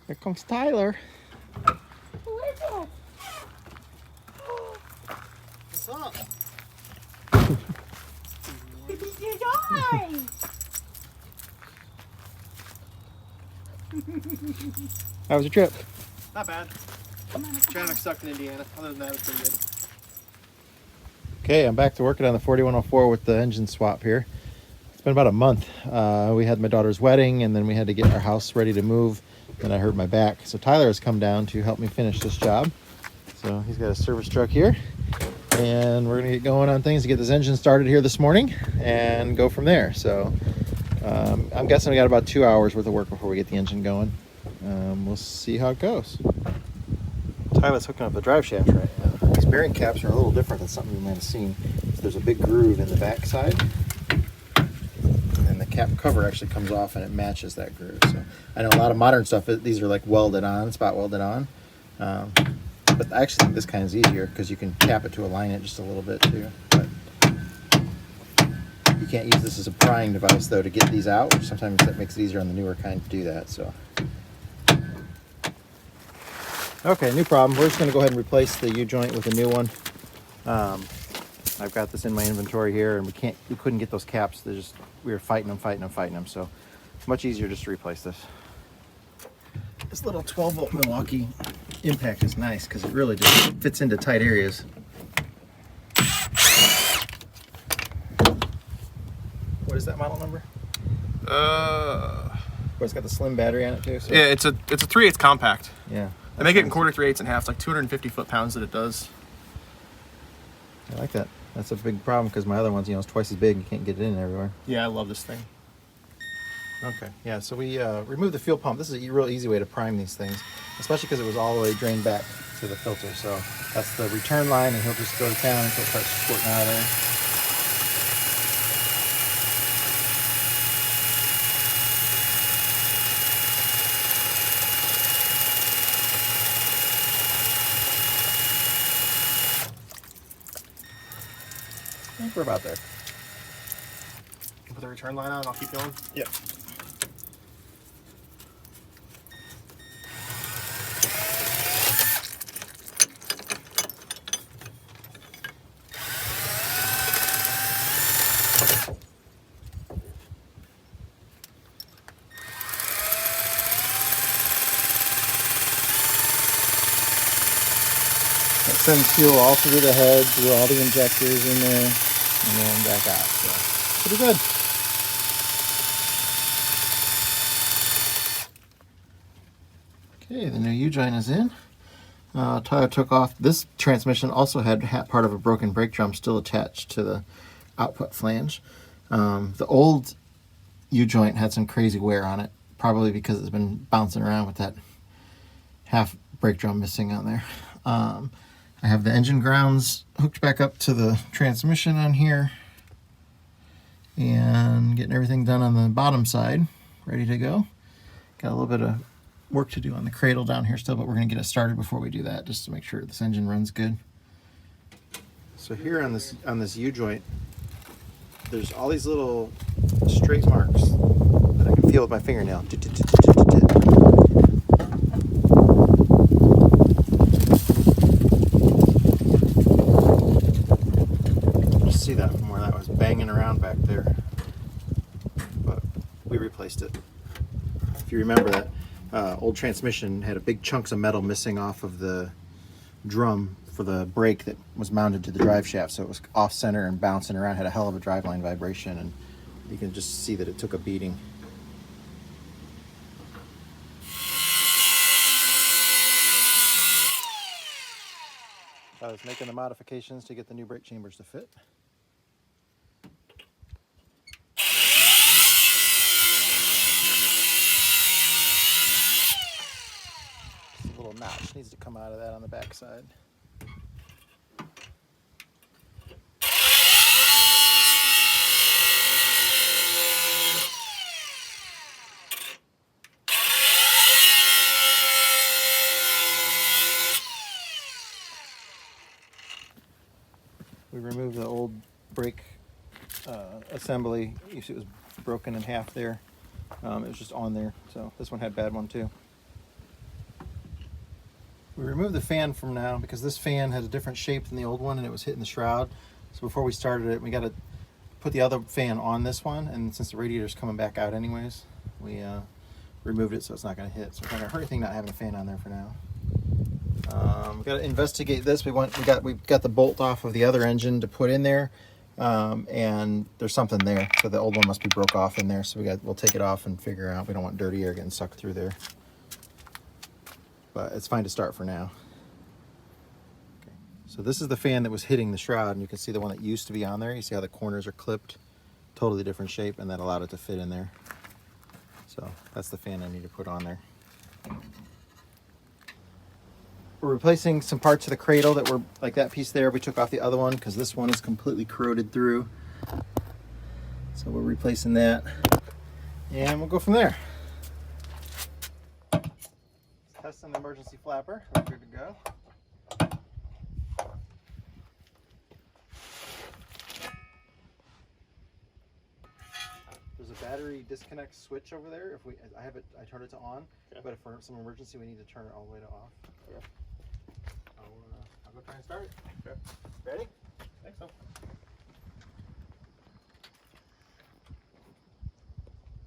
Here comes Tyler. Who is it? What's up? You died! How was your trip? Not bad. Traffic sucked in Indiana. Other than that, it's pretty good. Okay, I'm back to working on the 4104 with the engine swap here. It's been about a month. We had my daughter's wedding, and then we had to get our house ready to move. Then I hurt my back. So Tyler has come down to help me finish this job. So he's got a service truck here. And we're going to get going on things to get this engine started here this morning and go from there. So I'm guessing we got about 2 hours worth of work before we get the engine going. We'll see how it goes. Tyler's hooking up the drive shaft right now. These bearing caps are a little different than something you might have seen. So there's a big groove in the back side. And the cap cover actually comes off and it matches that groove. So I know a lot of modern stuff, these are like welded on, spot welded on. But I actually think this kind is easier because you can cap it to align it just a little bit too. But you can't use this as a prying device though to get these out, which sometimes that makes it easier on the newer kind to do that. So, okay, new problem. We're just going to go ahead and replace the U-joint with a new one. I've got this in my inventory here, and we couldn't get those caps. We were fighting them. So much easier just to replace this. This little 12-volt Milwaukee impact is nice because it really just fits into tight areas. What is that model number? Where it's got the slim battery on it too. So. Yeah, it's a 3/8 compact. Yeah. They make it in quarter 3/8 and half. It's like 250 foot-pounds that it does. I like that. That's a big problem because my other ones, it's twice as big. You can't get it in everywhere. Yeah, I love this thing. Okay, yeah, so we removed the fuel pump. This is a real easy way to prime these things, especially because it was all the way drained back to the filter. So that's the return line, and he'll just go to town until it starts squirting out of there. I think we're about there. Put the return line on, I'll keep going. Yep. That sends fuel all through the head, through all the injectors in there, and then back out. So pretty good. Okay, the new U-joint is in. Tyler took off. This transmission also had part of a broken brake drum still attached to the output flange. The old U-joint had some crazy wear on it, probably because it's been bouncing around with that half brake drum missing on there. I have the engine grounds hooked back up to the transmission on here and getting everything done on the bottom side, ready to go. Got a little bit of work to do on the cradle down here still, but we're going to get it started before we do that, just to make sure this engine runs good. So here on this U-joint, there's all these little straight marks that I can feel with my fingernail. Just see that from where that was banging around back there. But we replaced it. If you remember that old transmission had a big chunks of metal missing off of the drum for the brake that was mounted to the drive shaft, so it was off center and bouncing around, had a hell of a driveline vibration, and you can just see that it took a beating. I was making the modifications to get the new brake chambers to fit. Just a little notch needs to come out of that on the back side. We removed the old brake assembly. You see it was broken in half there. It was just on there, so this one had a bad one too. We removed the fan from now because this fan has a different shape than the old one and it was hitting the shroud. So before we started it, we got to put the other fan on this one, and since the radiator's coming back out anyways, we removed it so it's not going to hit. So it's not going to hurt anything not having a fan on there for now. We got to investigate this. We got the bolt off of the other engine to put in there, and there's something there. So the old one must be broke off in there. So we'll take it off and figure out. We don't want dirty air getting sucked through there. But it's fine to start for now. Okay. So this is the fan that was hitting the shroud, and you can see the one that used to be on there. You see how the corners are clipped, totally different shape, and that allowed it to fit in there. So that's the fan I need to put on there. We're replacing some parts of the cradle that were like that piece there. We took off the other one because this one is completely corroded through. So we're replacing that, and we'll go from there. Testing the emergency flapper. We're good to go. There's a battery disconnect switch over there. I turn it to on, okay. But if for some emergency we need to turn it all the way to off. Okay. I'll go try and start it. Okay. Ready? I think so.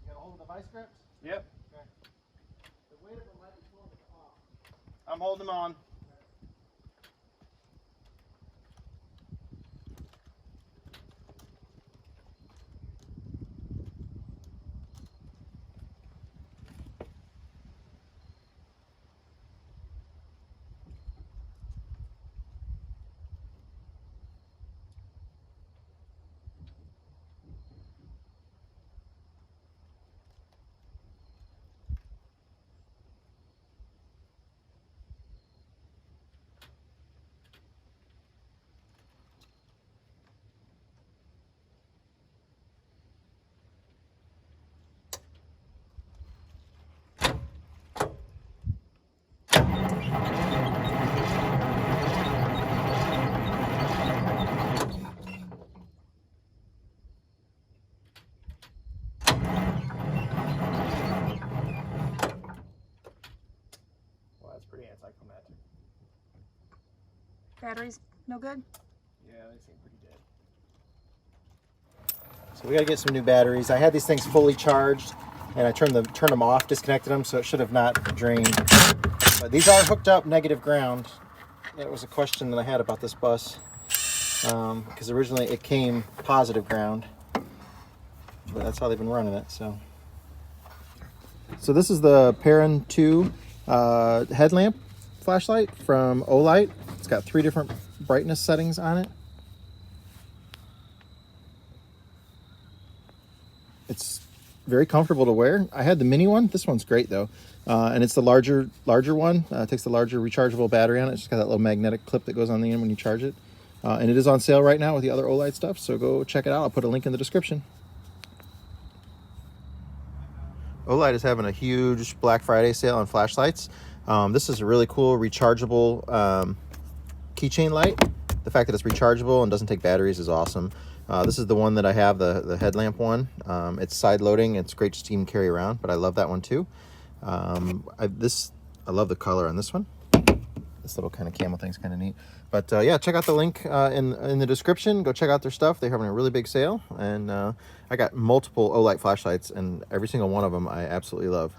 You got a hold of the vice grips? Yep. Okay. The weight of them might be pulling it off. I'm holding them on. Pretty anticlimactic. Batteries no good? Yeah, they seem pretty dead. So we got to get some new batteries. I had these things fully charged, and I turned them off, disconnected them, so it should have not drained. But these are hooked up negative ground. That was a question that I had about this bus, because originally it came positive ground, but that's how they've been running it. So this is the Perrin 2 headlamp flashlight from Olight. It's got 3 different brightness settings on it. It's very comfortable to wear. I had the mini one. This one's great though, and it's the larger one. It takes the larger rechargeable battery on it. It's just got that little magnetic clip that goes on the end when you charge it, and it is on sale right now with the other Olight stuff. So go check it out. I'll put a link in the description. Olight is having a huge Black Friday sale on flashlights. This is a really cool rechargeable keychain light. The fact that it's rechargeable and doesn't take batteries is awesome. This is the one that I have, the headlamp one. It's side loading. It's great to even carry around, but I love that one too. I love the color on this one. This little kind of camel thing's kind of neat. But yeah, check out the link in the description. Go check out their stuff. They're having a really big sale, and I got multiple Olight flashlights, and every single one of them I absolutely love.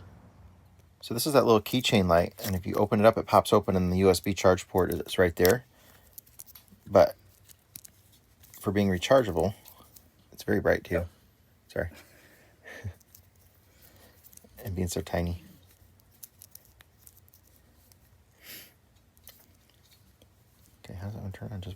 So this is that little keychain light, and if you open it up, it pops open, and the USB charge port is right there. But for being rechargeable, it's very bright too. Sorry. And being so tiny. Okay, how's that one turn on? Just